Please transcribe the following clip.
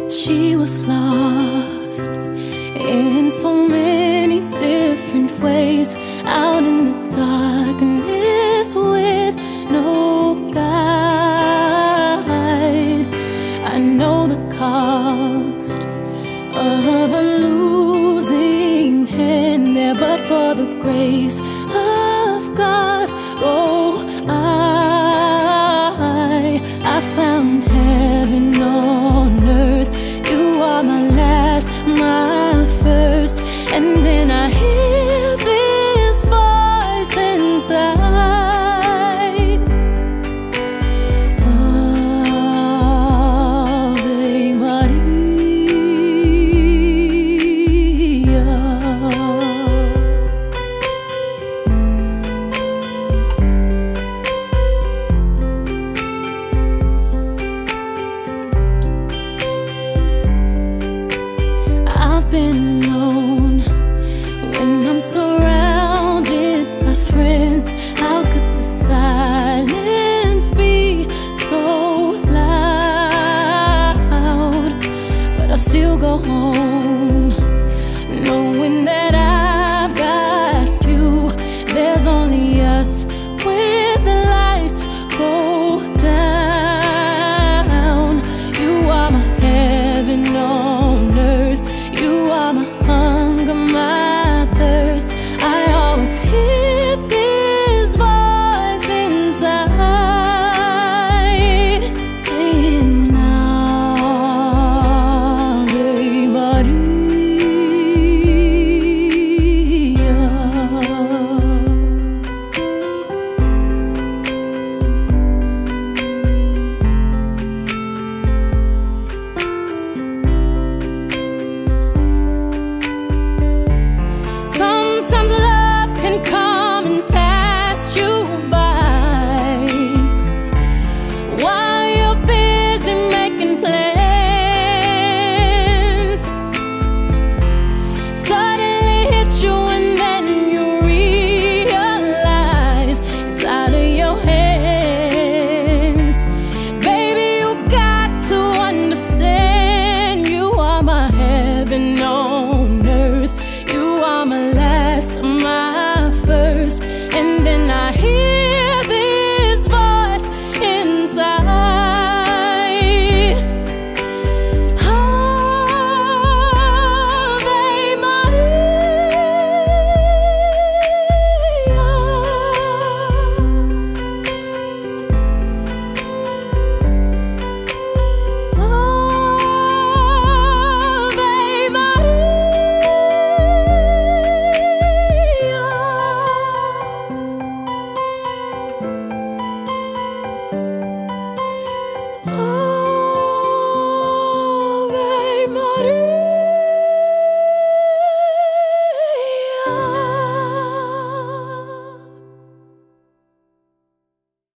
She was lost in so many different ways, out in the darkness with no guide. I know the cost of a losing hand there, but for the grace of God, oh, I found heaven on earth. You are my last, my first, and then I hear this voice inside. Ave Maria. I've been alone when I'm surrounded by friends. How could the silence be so loud? But I still go home, knowing that I've got you. There's only us when the lights go down. You are my heaven on earth. You are my hunger, my thirst. I always hear this voice inside saying, Ave Maria.